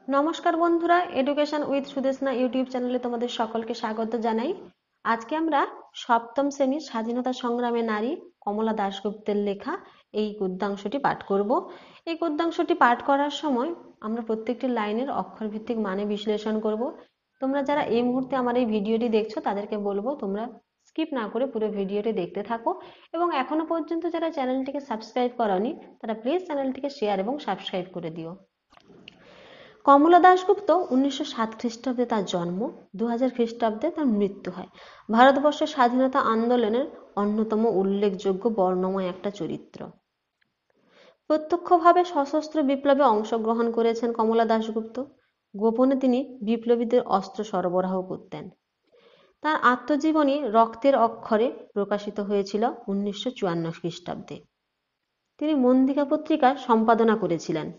নমস্কার বন্ধুরা, education with Sudeshna YouTube চ্যানেলে তোমাদের সকলকে স্বাগত জানাই। আজকে আমরা সপ্তম শ্রেণীর স্বাধীনতা সংগ্রামে নারী কমলা দাশগুপ্তের লেখা এই গদ্যাংশটি পাঠ করব। এই গদ্যাংশটি পাঠ করার সময় আমরা প্রত্যেকটি লাইনের অক্ষরভিত্তিক মানে বিশ্লেষণ করব। তোমরা যারা এই মুহূর্তে আমার এই ভিডিওটি দেখছো তাদেরকে বলবো তোমরা স্কিপ না করে পুরো ভিডিওটি দেখতে থাকো, এবং এখনো পর্যন্ত যারা চ্যানেলটিকে সাবস্ক্রাইব করোনি তারা প্লিজ চ্যানেলটিকে শেয়ার এবং সাবস্ক্রাইব করে দিও। কমলা দাশগুপ্ত 1907 খ্রিস্টাব্দে তার জন্ম, 2000 খ্রিস্টাব্দে তার মৃত্যু হয়। ভারতবর্ষের স্বাধীনতা আন্দোলনের অন্যতম উল্লেখযোগ্য বর্ণময় একটা চরিত্র। প্রত্যক্ষভাবে সশস্ত্র বিপ্লবে অংশগ্রহণ করেছেন কমলা দাশগুপ্ত। গোপনে তিনি বিপ্লবীদের অস্ত্র সরবরাহ করতেন। তার আত্মজীবনী রক্তের অক্ষরে প্রকাশিত হয়েছিল 1954 খ্রিস্টাব্দে। তিনি মন্দিকা পত্রিকা সম্পাদনা করেছিলেন।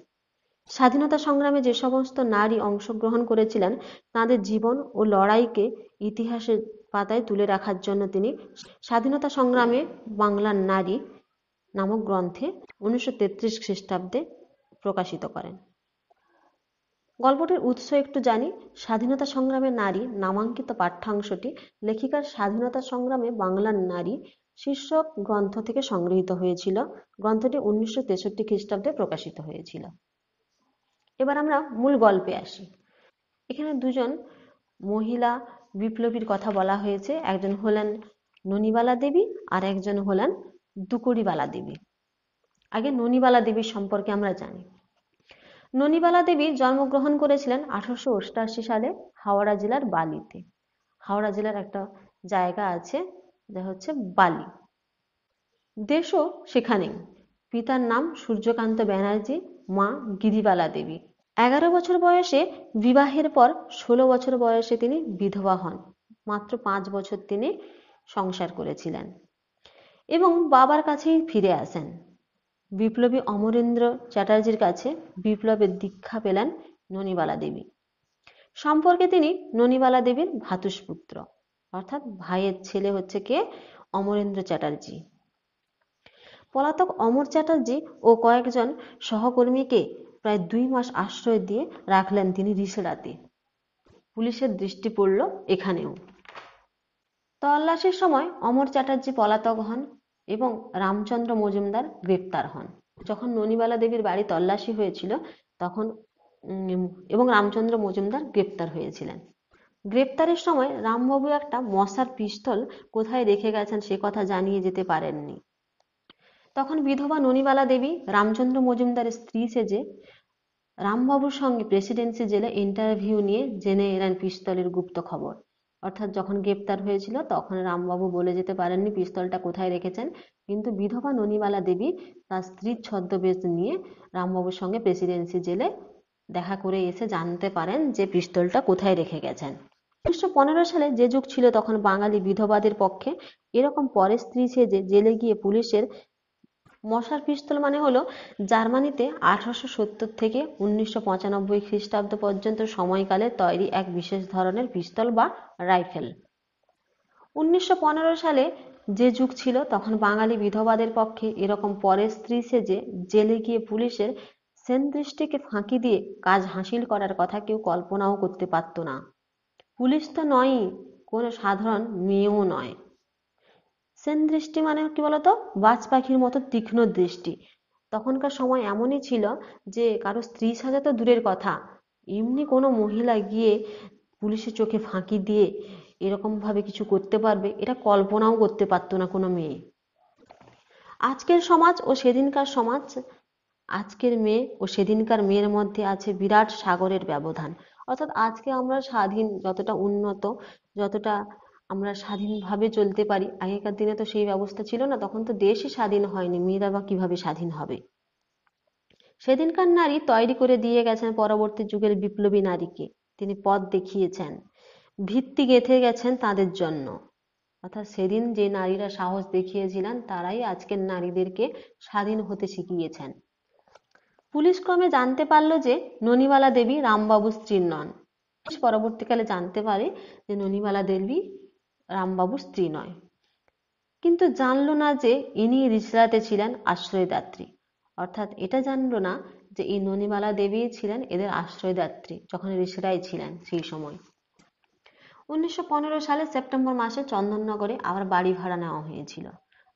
স্বাধীনতা সংগ্রামে যে সমস্ত নারী অংশগ্রহণ করেছিলেন তাদের জীবন ও লড়াইকে ইতিহাসের পাতায় তুলে রাখার জন্য তিনি স্বাধীনতা সংগ্রামে বাংলার নারী নামক গ্রন্থে 1933 খ্রিস্টাব্দে প্রকাশিত করেন। গল্পটির উৎস একটু জানি। স্বাধীনতা সংগ্রামে নারী নামাঙ্কিত পাঠ্যাংশটি লেখিকার স্বাধীনতা সংগ্রামে বাংলার নারী শীর্ষক গ্রন্থ থেকে সংগৃহীত হয়েছিল। গ্রন্থটি 1963 খ্রিস্টাব্দে প্রকাশিত হয়েছিল। এবার আমরা মূল গল্পে আসি। এখানে দুজন মহিলা বিপ্লবীর কথা বলা হয়েছে। একজন হলেন ননিবালা দেবী আর একজন হলেন দুকুড়িবালা দেবী। আগে ননিবালা দেবীর সম্পর্কে আমরা জানি। ননিবালা দেবী জন্মগ্রহণ করেছিলেন 1888 সালে হাওড়া জেলার বালিতে। হাওড়া জেলার একটা জায়গা আছে যা হচ্ছে বালি। দেশও সেখানেই। পিতার নাম সূর্যকান্ত ব্যানার্জি, মা গিরিবালা দেবী। 11 বছর বয়সে বিবাহের পর 16 বছর বয়সে তিনি বিধবা হন। মাত্র 5 বছর তিনি সংসার করেছিলেন এবং বাবার কাছেই ফিরে আসেন। বিপ্লবী অমরেন্দ্র চ্যাটার্জির কাছে বিপ্লবের দীক্ষা পেলেন ননিবালা দেবী। সম্পর্কে তিনি ননিবালা দেবীর ভ্রাতুষ্পুত্র, অর্থাৎ ভাইয়ের ছেলে হচ্ছে কে, অমরেন্দ্র চ্যাটার্জি। পলাতক অমর চ্যাটার্জি ও কয়েকজন সহকর্মীকে প্রায় 2 মাস আশ্রয় দিয়ে রাখলেন তিনি রিসেরাতে। পুলিশের দৃষ্টি পড়ল এখানেও। তল্লাশির সময় অমর চ্যাটার্জি পলাতক হন এবং রামচন্দ্র মজুমদার গ্রেপ্তার হন। যখন ননিবালা দেবীর বাড়ি তল্লাশি হয়েছিল তখন এবং রামচন্দ্র মজুমদার গ্রেপ্তার হয়েছিলেন। গ্রেপ্তারের সময় রামবাবু একটা মশার পিস্তল কোথায় রেখে গেছেন সে কথা জানিয়ে যেতে পারেননি। তখন বিধবা ননিবালা দেবী রামচন্দ্র মজুমদারের স্ত্রী সেজে রামবাবুর সঙ্গে প্রেসিডেন্সি জেলে ইন্টারভিউ নিয়ে জেনে এলেন পিস্তলের গুপ্ত খবর। অর্থাৎ যখন গ্রেপ্তার হয়েছিল তখন রামবাবু বলে যেতে পারেননি পিস্তলটা কোথায় রেখেছেন, কিন্তু বিধবা ননিবালা দেবী তার স্ত্রীর ছদ্মবেশ নিয়ে রামবাবুর সঙ্গে প্রেসিডেন্সি জেলে দেখা করে এসে জানতে পারেন যে পিস্তলটা কোথায় রেখে গেছেন। 1915 সালে যে যুগ ছিল তখন বাঙালি বিধবাদের পক্ষে এরকম পরের স্ত্রী সেজে জেলে গিয়ে পুলিশের মশার পিস্তল মানে হলো জার্মানিতে 1870 থেকে 1995 খ্রিস্টাব্দ পর্যন্ত সময়কালে তৈরি এক বিশেষ ধরনের পিস্তল বা রাইফেল। 1915 সালে যে যুগ ছিল তখন বাঙালি বিধবাদের পক্ষে এরকম পরের স্ত্রী সেজে জেলে গিয়ে পুলিশের সেনদৃষ্টিকে ফাঁকি দিয়ে কাজ হাসিল করার কথা কেউ কল্পনাও করতে পারত না। পুলিশ তো নয়ই, কোনো সাধারণ মেয়েও নয়। সেনদৃষ্টি মানে কি বলতো, বাজ পাখির মতো তীক্ষ্ণ দৃষ্টি। তখনকার সময় এমনই ছিল যে কারো স্ত্রী সাজা তো দূরের কথা, এমনি কোনো মহিলা গিয়ে পুলিশের চোখে ফাঁকি দিয়ে এরকম ভাবে কিছু করতে পারবে এটা কল্পনাও করতে পারতো না কোনো মেয়ে। আজকের সমাজ ও সেদিনকার সমাজ, আজকের মেয়ে ও সেদিনকার মেয়ের মধ্যে আছে বিরাট সাগরের ব্যবধান। অর্থাৎ আজকে আমরা স্বাধীন, যতটা উন্নত, যতটা আমরা স্বাধীনভাবে চলতে পারি, আগেকার দিনে তো সেই ব্যবস্থা ছিল না। তখন তো দেশই স্বাধীন হয়নি, মেয়েরা বা কিভাবে স্বাধীন হবে। সেদিনকার নারী তৈরি করে দিয়ে গেছেন পরবর্তী যুগের বিপ্লবী নারীকে। তিনি পথ দেখিয়েছেন, ভিত্তি গেঁথে গেছেন তাদের জন্য। অর্থাৎ সেদিন যে নারীরা সাহস দেখিয়েছিলেন তারাই আজকের নারীদেরকে স্বাধীন হতে শিখিয়েছেন। পুলিশ ক্রমে জানতে পারল যে ননিবালা দেবী রামবাবুর স্ত্রী নন। পরবর্তীকালে জানতে পারে যে ননিবালা দেবী রামবাবুর স্ত্রী নয়, কিন্তু জানলো না যে ইনি রিসরাতে ছিলেন আশ্রয়দাত্রী। অর্থাৎ এটা জানলো না যে এই ননিবালা দেবী ছিলেন এদের আশ্রয়দাত্রী যখন ঋষিরাই ছিলেন সেই সময়। 1915 সালে সেপ্টেম্বর মাসে চন্দননগরে আবার বাড়ি ভাড়া নেওয়া হয়েছিল।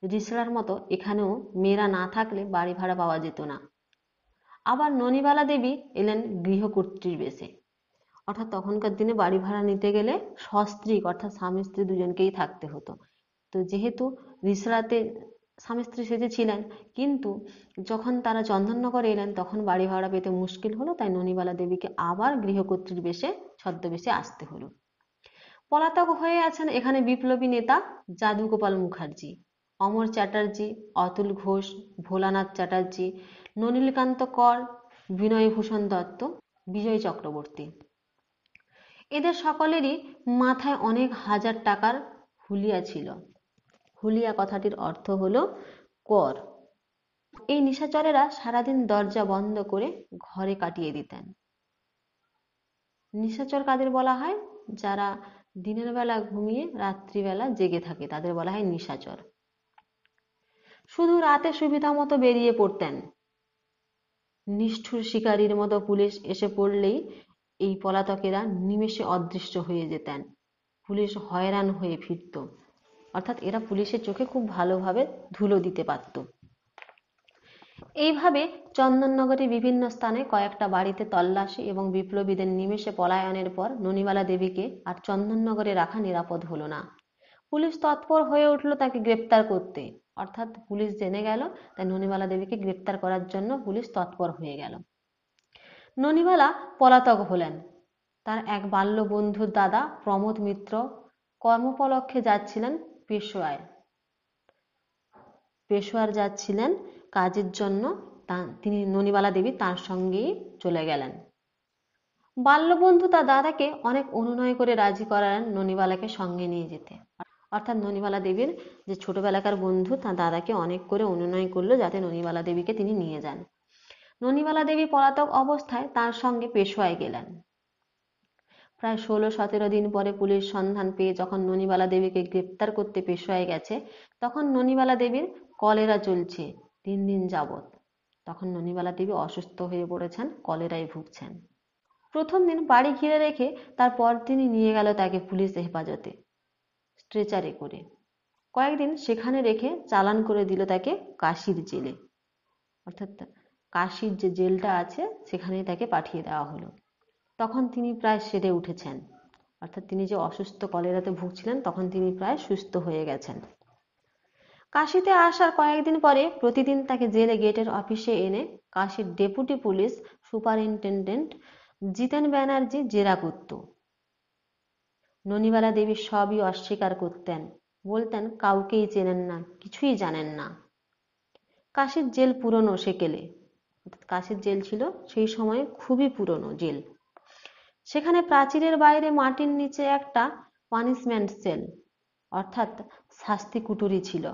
রিসরার মতো এখানেও মেয়েরা না থাকলে বাড়ি ভাড়া পাওয়া যেত না। আবার ননিবালা দেবী এলেন গৃহকর্ত্রীর বেশে, অর্থাৎ তখনকার দিনে বাড়ি ভাড়া নিতে গেলে সস্ত্রীক অর্থাৎ স্বামী স্ত্রী দুজনকেই থাকতে হতো। তো যেহেতু রিসরাতে স্বামী স্ত্রী সেজেছিলেন, কিন্তু যখন তারা চন্দননগরে এলেন তখন বাড়ি ভাড়া পেতে মুশকিল হলো, তাই ননিবালা দেবীকে আবার গৃহকর্ত্রীর বেশে ছদ্মবেশে আসতে হলো। পলাতক হয়ে আছেন এখানে বিপ্লবী নেতা যাদুগোপাল মুখার্জি, অমর চ্যাটার্জি, অতুল ঘোষ, ভোলানাথ চ্যাটার্জি, নলিনীকান্ত কর, বিনয়ভূষণ দত্ত, বিজয় চক্রবর্তী। এদের সকলেরই মাথায় অনেক হাজার টাকার হুলিয়া ছিল। হুলিয়া কথাটির অর্থ হলো কর। এই নিশাচরেরা সারাদিন দরজা বন্ধ করে ঘরে কাটিয়ে দিতেন। নিশাচর কাদের বলা হয়? যারা দিনের বেলা ঘুমিয়ে রাত্রিবেলা জেগে থাকে তাদের বলা হয় নিশাচর। শুধু রাতে সুবিধা মতো বেরিয়ে পড়তেন। নিষ্ঠুর শিকারীর মতো পুলিশ এসে পড়লেই এই পলাতকেরা নিমেষে অদৃশ্য হয়ে যেতেন। পুলিশ হয়রান হয়ে ফিরত, অর্থাৎ এরা পুলিশের চোখে খুব ভালোভাবে ধুলো দিতে পারত। এইভাবে চন্দননগরে বিভিন্ন স্থানে কয়েকটা বাড়িতে তল্লাশি এবং বিপ্লবীদের নিমেষে পলায়নের পর ননিবালা দেবীকে আর চন্দননগরে রাখা নিরাপদ হলো না। পুলিশ তৎপর হয়ে উঠল তাকে গ্রেপ্তার করতে, অর্থাৎ পুলিশ জেনে গেল, তাই ননিবালা দেবীকে গ্রেপ্তার করার জন্য পুলিশ তৎপর হয়ে গেল। ননিবালা পলাতক হলেন। তার এক বাল্য বন্ধুর দাদা প্রমোদ মিত্র কর্মোপলক্ষে যাচ্ছিলেন পেশোয়ায়। পেশোয়ার যাচ্ছিলেন কাজের জন্য, তিনি ননিবালা দেবী তার সঙ্গেই চলে গেলেন। বাল্যবন্ধু তার দাদাকে অনেক অনুনয় করে রাজি করালেন ননিবালাকে সঙ্গে নিয়ে যেতে, অর্থাৎ ননিবালা দেবীর যে ছোটবেলাকার বন্ধু তার দাদাকে অনেক করে অনুনয় করলো যাতে ননিবালা দেবীকে তিনি নিয়ে যান। ননিবালা দেবী পলাতক অবস্থায় তার সঙ্গে পেশোয়ায় গেলেন। প্রায় 16-17 দিন পরে পুলিশ সন্ধান পেয়ে যখন ননিবালা দেবীকে গ্রেপ্তার করতে পেশোয়ায় গেছে, তখন ননিবালা দেবীর কলেরা চলছে 3 দিন যাবৎ। তখন ননিবালা দেবী অসুস্থ হয়ে পড়েছেন, কলেরায় ভুগছেন। প্রথম দিন বাড়ি ঘিরে রেখে তার পরদিনই নিয়ে গেল তাকে পুলিশ হেফাজতে স্ট্রেচারে করে। কয়েকদিন সেখানে রেখে চালান করে দিল তাকে কাশীর জেলে, অর্থাৎ কাশীর যে জেলটা আছে সেখানেই তাকে পাঠিয়ে দেওয়া হলো। তখন তিনি প্রায় সেরে উঠেছেন, অর্থাৎ তিনি যে অসুস্থ কলেরাতে ভুগছিলেন তখন তিনি প্রায় সুস্থ হয়ে গেছেন। কাশীতে আসার কয়েকদিন পরে প্রতিদিন তাকে জেলে গেটের অফিসে এনে কাশীর ডেপুটি পুলিশ সুপারিনটেন্ডেন্ট জিতেন ব্যানার্জি জেরা করত। ননিবালা দেবী সবই অস্বীকার করতেন, বলতেন কাউকেই চেনেন না, কিছুই জানেন না। কাশীর জেল পুরনো সেকেলে, কাশীর জেল ছিল সেই সময় খুবই পুরনো জেল। সেখানে প্রাচীরের বাইরে মাটির নিচে একটা পানিশমেন্ট সেল, অর্থাৎ শাস্তি কুঠুরি ছিল।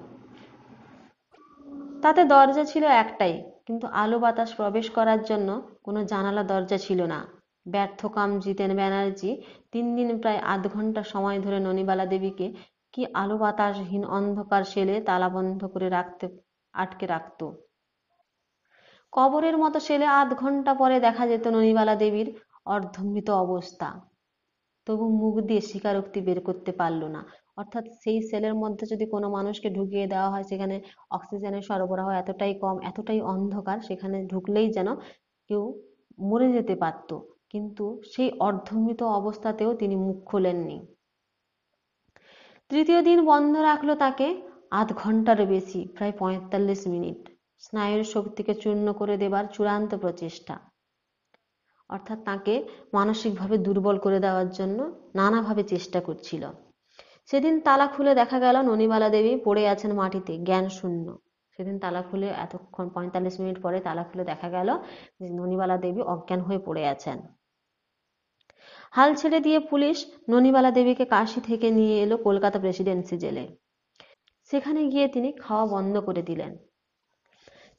তাতে দরজা ছিল একটাই, কিন্তু আলো বাতাস প্রবেশ করার জন্য কোনো জানালা দরজা ছিল না। ব্যর্থকাম জিতেন ব্যানার্জি 3 দিন প্রায় আধ ঘন্টা সময় ধরে ননিবালা দেবীকে কি আলো বাতাসহীন অন্ধকার সেলে তালাবন্ধ করে আটকে রাখত। কবরের মতো সেলে আধ ঘন্টা পরে দেখা যেত ননিবালা দেবীর অর্ধমৃত অবস্থা, তবু মুখ দিয়ে স্বীকারোক্তি বের করতে পারল না। অর্থাৎ সেই সেলের মধ্যে যদি কোনো মানুষকে ঢুকিয়ে দেওয়া হয়, সেখানে অক্সিজেনের সরবরাহ এতটাই কম, এতটাই অন্ধকার, সেখানে ঢুকলেই যেন কেউ মরে যেতে পারত, কিন্তু সেই অর্ধমৃত অবস্থাতেও তিনি মুখ খোলেননি। তৃতীয় দিন বন্ধ রাখলো তাকে আধ ঘন্টারও বেশি, প্রায় 45 মিনিট, স্নায়ুর শক্তিকে চূর্ণ করে দেবার চূড়ান্ত প্রচেষ্টা, অর্থাৎ তাকে মানসিকভাবে দুর্বল করে দেওয়ার জন্য নানাভাবে চেষ্টা করছিল। সেদিন তালা খুলে দেখা গেল ননিবালা দেবী পড়ে আছেন মাটিতে জ্ঞান শূন্য। সেদিন তালা খুলে এতক্ষণ 45 মিনিট পরে তালা খুলে দেখা গেল যে ননিবালা দেবী অজ্ঞান হয়ে পড়ে আছেন। হাল ছেড়ে দিয়ে পুলিশ ননিবালা দেবীকে কাশী থেকে নিয়ে এলো কলকাতা প্রেসিডেন্সি জেলে। সেখানে গিয়ে তিনি খাওয়া বন্ধ করে দিলেন।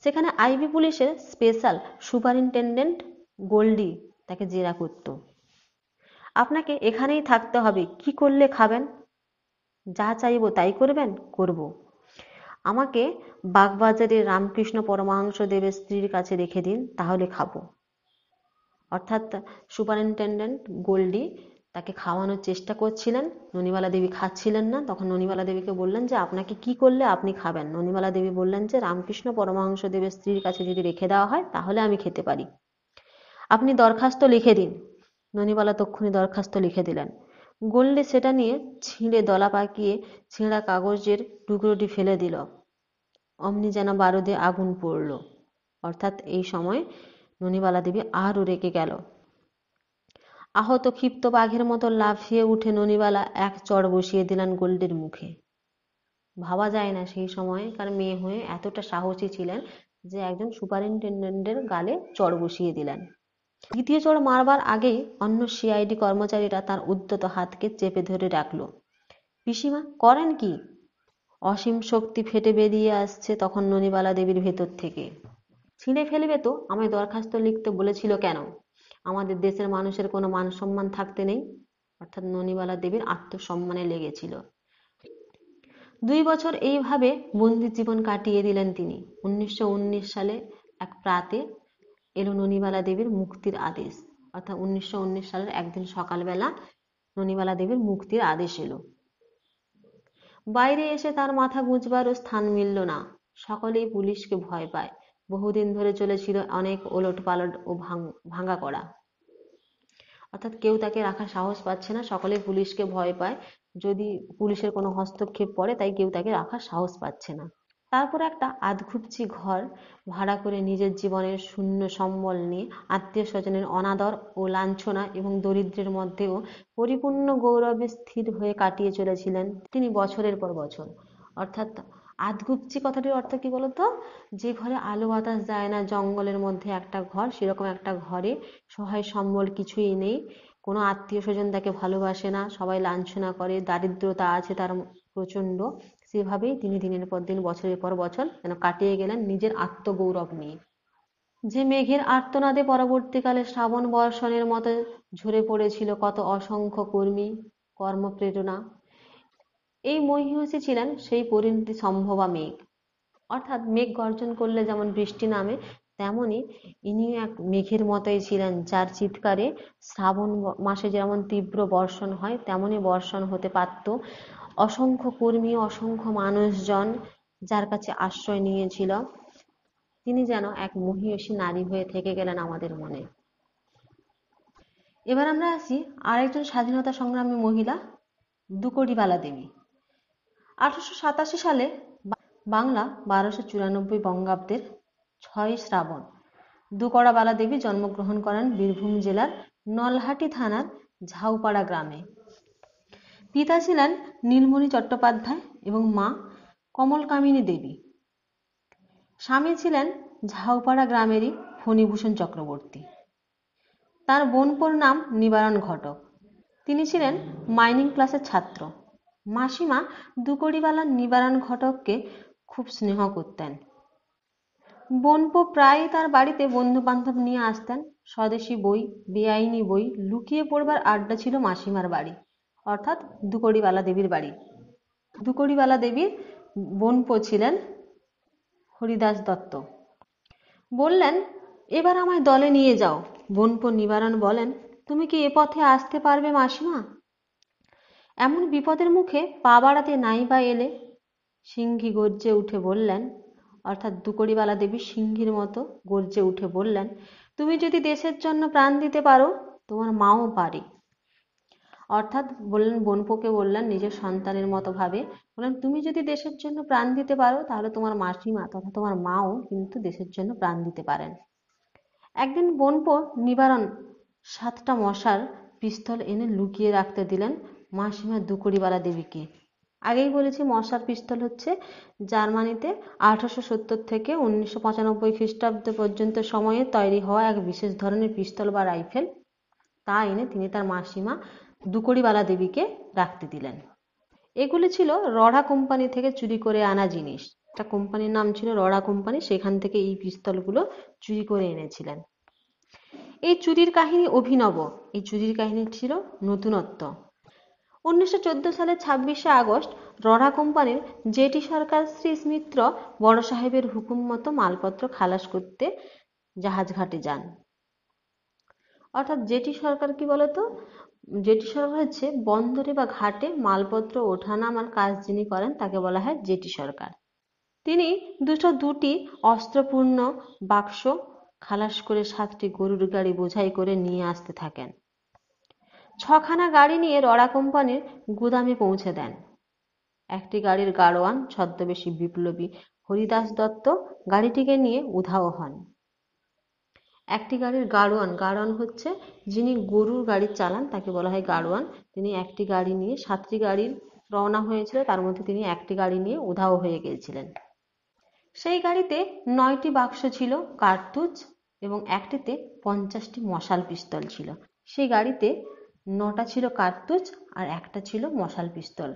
সেখানে আইবি পুলিশের স্পেশাল সুপারিনটেন্ডেন্ট গোল্ডি তাকে জেরা করত। আপনাকে এখানেই থাকতে হবে, কি করলে খাবেন? যা চাইবো তাই করবেন? করব। আমাকে বাগবাজারে রামকৃষ্ণ পরমহংস দেবের স্ত্রীর কাছে রেখে দিন, তাহলে খাবো। অর্থাৎ সুপারিনটেন্ডেন্ট গোল্ডি তাকে খাওয়ানোর চেষ্টা করছিলেন, ননিবালা দেবী খাচ্ছিলেন না। তখন ননিবালা দেবীকে বললেন যে আপনাকে কি করলে আপনি খাবেন? ননিবালা দেবী বললেন যে রামকৃষ্ণ পরমহংস দেবের স্ত্রীর কাছে যদি রেখে দেওয়া হয় তাহলে আমি খেতে পারি, আপনি দরখাস্ত লিখে দিন। ননিবালা তক্ষুনি দরখাস্ত লিখে দিলেন। গোল্ডি সেটা নিয়ে ছিঁড়ে দলা পাকিয়ে ছেঁড়া কাগজের টুকরোটি ফেলে দিল। অমনি যেন বারুদে আগুন পড়ল। অর্থাৎ এই সময় ননিবালা দেবী আরও রেগে গেল। আহত ক্ষিপ্ত বাঘের মতো লাফিয়ে উঠে ননিবালা এক চড় বসিয়ে দিলেন গোল্ডির মুখে। ভাবা যায় না সেই সময়কার মেয়ে হয়ে এতটা সাহসী ছিলেন যে একজন সুপারিনটেন্ডেন্টের গালে চড় বসিয়ে দিলেন। দ্বিতীয় চড় মারবার আগেই অন্য সিআইডি কর্মচারীরা তার উদ্যত হাতকে চেপে ধরে রাখল। পিসিমা, করেন কি? অসীম শক্তি ফেটে বেরিয়ে আসছে তখন ননিবালা দেবীর ভেতর থেকে। ছিঁড়ে ফেলবে তো? আমায় দরখাস্ত লিখতে বলেছিল কেন? আমাদের দেশের মানুষের কোনো মান সম্মান থাকতে নেই? অর্থাৎ ননিবালা দেবীর আত্মসম্মানে লেগেছিল। 2 বছর এইভাবে বন্দি জীবন কাটিয়ে দিলেন তিনি। 1919 সালে এক প্রাতে এলো ননিবালা দেবীর মুক্তির আদেশ। অর্থাৎ 1919 সালের একদিন সকালবেলা ননিবালা দেবীর মুক্তির আদেশ এলো। বাইরে এসে তার মাথা গুঁজবারও স্থান মিলল না। সকলেই পুলিশকে ভয় পায়। বহুদিন ধরে চলেছিল অনেক ওলট পালট ও ভাঙা করা। অর্থাৎ কেউ তাকে রাখার সাহস পাচ্ছে না, সকলেই পুলিশকে ভয় পায়। যদি পুলিশের কোনো হস্তক্ষেপ পড়ে তাই কেউ তাকে রাখার সাহস পাচ্ছে না। তারপর একটা আধঘুপচি ঘর ভাড়া করে নিজের জীবনের শূন্য সম্বল নিয়ে আত্মীয় স্বজনের অনাদর ও লাঞ্ছনা এবং দরিদ্রের মধ্যেও পরিপূর্ণ গৌরবে স্থির হয়ে কাটিয়ে চলেছিলেন তিনি বছরের পর বছর। অর্থাৎ আধঘুপচি কথাটির অর্থ কি বলতো? যে ঘরে আলো বাতাস যায় না, জঙ্গলের মধ্যে একটা ঘর, সেরকম একটা ঘরে সহায় সম্বল কিছুই নেই, কোনো আত্মীয় স্বজন তাকে ভালোবাসে না, সবাই লাঞ্ছনা করে, দারিদ্রতা আছে তার প্রচণ্ড। সেভাবেই তিনি দিনের পর দিন বছরের পর বছর যেন কাটিয়ে গেলেন নিজের আত্মগৌরব নিয়ে। যে মেঘের আর্তনাদে পরবর্তীকালে শ্রাবণ বর্ষণের মতো ঝরে পড়েছিল কত অসংখ্য কর্মী কর্মপ্রেরণা, এই মহীয়সী ছিলেন সেই পরিণতি সম্ভবা মেঘ। অর্থাৎ মেঘ গর্জন করলে যেমন বৃষ্টি নামে, তেমনি ইনিও এক মেঘের মতোই ছিলেন, যার চিৎকারে শ্রাবণ মাসে যেমন তীব্র বর্ষণ হয় তেমনই বর্ষণ হতে পারত। অসংখ্য কর্মী, অসংখ্য মানুষজন যার কাছে আশ্রয় নিয়েছিল, তিনি যেন এক মহীয়সী নারী হয়ে থেকে গেলেন আমাদের মনে। এবার আমরা আসি আরেকজন স্বাধীনতা সংগ্রামী মহিলা, দুকড়িবালা দেবী। 1887 সালে বাংলা 1294 বঙ্গাব্দের 6 শ্রাবণ দুকড়াবালা দেবী জন্মগ্রহণ করেন বীরভূম জেলার নলহাটি থানার ঝাউপাড়া গ্রামে। পিতা ছিলেন নীলমণি চট্টোপাধ্যায় এবং মা কমলকামিনী দেবী। স্বামী ছিলেন ঝাউপাড়া গ্রামেরই ফণীভূষণ চক্রবর্তী। তার বোনপোর নাম নিবারণ ঘটক। তিনি ছিলেন মাইনিং ক্লাসের ছাত্র। মাসিমা দুকড়িবালা নিবারণ ঘটককে খুব স্নেহ করতেন। বোনপো প্রায়ই তার বাড়িতে বন্ধু বান্ধব নিয়ে আসতেন। স্বদেশী বই, বেআইনি বই, লুকিয়ে পড়বার আড্ডা ছিল মাসিমার বাড়ি, অর্থাৎ দুকড়িবালা দেবীর বাড়ি। দুকড়িবালা দেবীর বোনপো ছিলেন হরিদাস দত্ত। বললেন, এবার আমায় দলে নিয়ে যাও। বোনপো নিবারণ বলেন, তুমি কি এ পথে আসতে পারবে মাসিমা? এমন বিপদের মুখে পা বাড়াতে নাই বা এলে? সিংহী গর্জে উঠে বললেন, অর্থাৎ দুকড়িবালা দেবী সিংহীর মতো গর্জে উঠে বললেন, তুমি যদি দেশের জন্য প্রাণ দিতে পারো, তোমার মাও পারে। অর্থাৎ বললেন, বোনপোকে বললেন নিজের সন্তানের মতো ভাবে, বললেন তুমি যদি দেশের জন্য প্রাণ দিতে পারো তাহলে তোমার মাসিমা তথা তোমার মাও কিন্তু দেশের জন্য প্রাণ দিতে পারেন। একদিন বোনপো নিবারণ 7টা মশার পিস্তল এনে লুকিয়ে রাখতে দিলেন মাসিমা দুকড়িবালা দেবীকে। আগেই বলেছি মশার পিস্তল হচ্ছে জার্মানিতে 1870 থেকে 1995 খ্রিস্টাব্দ পর্যন্ত সময়ে তৈরি হওয়া এক বিশেষ ধরনের পিস্তল বা রাইফেল। তা এনে তিনি তার মাসিমা দুকড়িবালা দেবীকে রাখতে দিলেন। এগুলি ছিল রড়া কোম্পানি থেকে চুরি করে আনা জিনিস। একটা কোম্পানির নাম ছিল রড়া কোম্পানি, সেখান থেকে এই পিস্তলগুলো চুরি করে এনেছিলেন। এই চুরির কাহিনী অভিনব, এই চুরির কাহিনী ছিল নতুনত্ব। 1914 সালের 26শে আগস্ট রড়া কোম্পানির জেটি সরকার শ্রী মিত্র বড় সাহেবের হুকুম মতো মালপত্র খালাস করতে জাহাজ ঘাটে যান। অর্থাৎ জেটি সরকার কি বলতো, জেটি সরকার হচ্ছে বন্দরে বা ঘাটে মালপত্র ওঠানামার কাজ যিনি করেন তাকে বলা হয় জেটি সরকার। তিনি দুটি অস্ত্রপূর্ণ বাক্স খালাস করে 7টি গরুর গাড়ি বোঝাই করে নিয়ে আসতে থাকেন। 6খানা গাড়ি নিয়ে রড়া কোম্পানির গুদামে পৌঁছে দেন। একটি গাড়ির গাড়োয়ান ছদ্মবেশী বিপ্লবী হরিদাস দত্ত গাড়িটিকে নিয়ে উধাও হন। একটি গাড়ির গাড়োয়ান হচ্ছে যিনি গরুর গাড়ি চালান তাকে বলা হয় গাড়োয়ান। তিনি একটি গাড়ি নিয়ে 7টি গাড়ির রওনা হয়েছিল, তার মধ্যে তিনি একটি গাড়ি নিয়ে উধাও হয়ে গিয়েছিলেন। সেই গাড়িতে 9টি বাক্স ছিল কার্তুজ এবং একটিতে 50টি মশাল পিস্তল ছিল। সেই গাড়িতে 9টা ছিল কার্তুজ আর একটা ছিল মশাল পিস্তল।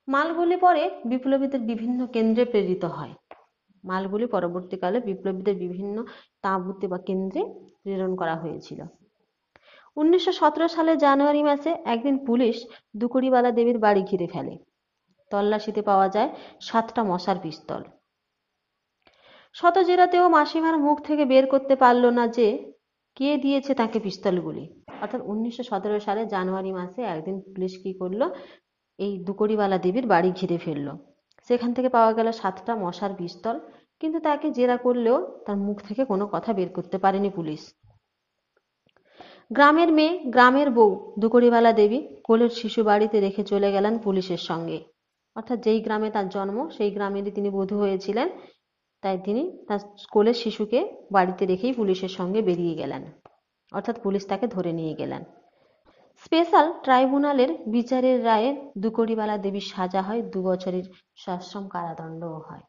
মালগুলি পরে বিপ্লবীদের বিভিন্ন কেন্দ্রে প্রেরিত হয়। মালগুলি পরবর্তীকালে বিপ্লবীদের বিভিন্ন তাঁবুতে বা কেন্দ্রে প্রেরণ করা হয়েছিল। 1917 সালের জানুয়ারি মাসে একদিন পুলিশ দুকুড়িবালা দেবীর বাড়ি ঘিরে ফেলে। তল্লাশিতে পাওয়া যায় 7টা মশাল পিস্তল। শত জেরাতেও মাসিমার মুখ থেকে বের করতে পারল না যে কে দিয়েছে তাকে পিস্তলগুলি। অর্থাৎ 1917 সালে জানুয়ারি মাসে একদিন পুলিশ কি করলো, এই দুকুড়িবালা দেবীর বাড়ি ঘিরে ফেললো। সেখান থেকে পাওয়া গেল 7টা মশার পিস্তল, কিন্তু তাকে জেরা করলেও তার মুখ থেকে কোনো কথা বের করতে পারেনি পুলিশ। গ্রামের মেয়ে, গ্রামের বউ দুকুড়িবালা দেবী কোলের শিশু বাড়িতে রেখে চলে গেলেন পুলিশের সঙ্গে। অর্থাৎ যেই গ্রামে তার জন্ম সেই গ্রামেরই তিনি বধূ হয়েছিলেন, তাই তিনি তার কোলের শিশুকে বাড়িতে রেখেই পুলিশের সঙ্গে বেরিয়ে গেলেন। অর্থাৎ পুলিশ তাকে ধরে নিয়ে গেলেন। স্পেশাল ট্রাইব্যুনালের বিচারের রায়ে দুকুড়িবালা দেবীর সাজা হয় 2 বছরের সশ্রম কারাদণ্ডও হয়।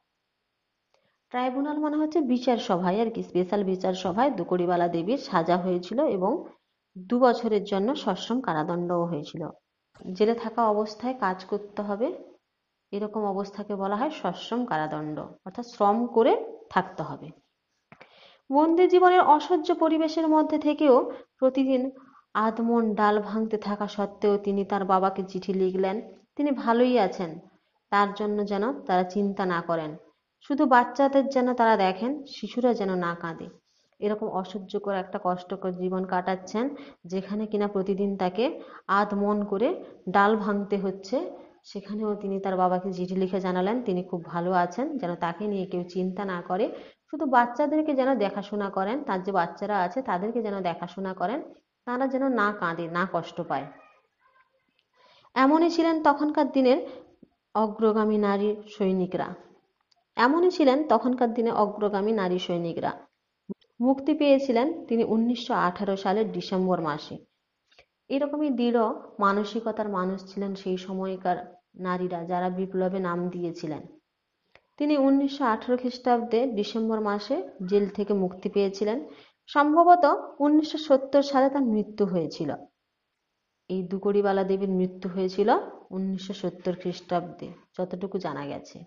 ট্রাইব্যুনাল মানে হচ্ছে বিচার সভায় আর কি, স্পেশাল বিচার সভায় দুকুড়িবালা দেবীর সাজা হয়েছিল এবং 2 বছরের জন্য সশ্রম কারাদণ্ডও হয়েছিল। জেলে থাকা অবস্থায় কাজ করতে হবে, এরকম অবস্থাকে বলা হয় সশ্রম কারাদণ্ড, অর্থাৎ শ্রম করে থাকতে হবে। বন্দি জীবনের অসহ্য পরিবেশের মধ্যে থেকেও প্রতিদিন আধমন ডাল ভাঙতে থাকা সত্ত্বেও তিনি তার বাবাকে চিঠি লিখলেন তিনি ভালোই আছেন, তার জন্য যেন তারা চিন্তা না করেন, শুধু বাচ্চাদের যেন তারা দেখেন, শিশুরা যেন না কাঁদে। এরকম অসহ্যকর একটা কষ্টকর জীবন কাটাচ্ছেন, যেখানে কিনা প্রতিদিন তাকে আধমন করে ডাল ভাঙতে হচ্ছে। সেখানেও তিনি তার বাবাকে চিঠি লিখে জানালেন তিনি খুব ভালো আছেন, যেন তাকে নিয়ে কেউ চিন্তা না করে, শুধু বাচ্চাদেরকে যেন দেখাশোনা করেন, তার যে বাচ্চারা আছে তাদেরকে যেন দেখাশোনা করেন, তারা যেন না কাঁদে, না কষ্ট পায়। এমনই ছিলেন তখনকার দিনের অগ্রগামী নারী সৈনিকরা। মুক্তি পেয়েছিলেন তিনি 1918 সালের ডিসেম্বর মাসে। এরকমই দৃঢ় মানসিকতার মানুষ ছিলেন সেই সময়কার নারীরা যারা বিপ্লবে নাম দিয়েছিলেন। তিনি 1918 খ্রিস্টাব্দে ডিসেম্বর মাসে জেল থেকে মুক্তি পেয়েছিলেন। সম্ভবত 1970 সালে তার মৃত্যু হয়েছিল। এই দুকুড়িবালা দেবীর মৃত্যু হয়েছিল 1970 খ্রিস্টাব্দে, যতটুকু জানা গেছে।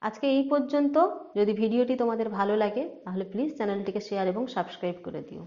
আজকে এই পর্যন্ত। যদি ভিডিওটি তোমাদের ভালো লাগে তাহলে প্লিজ চ্যানেলটিকে শেয়ার এবং সাবস্ক্রাইব করে দিও।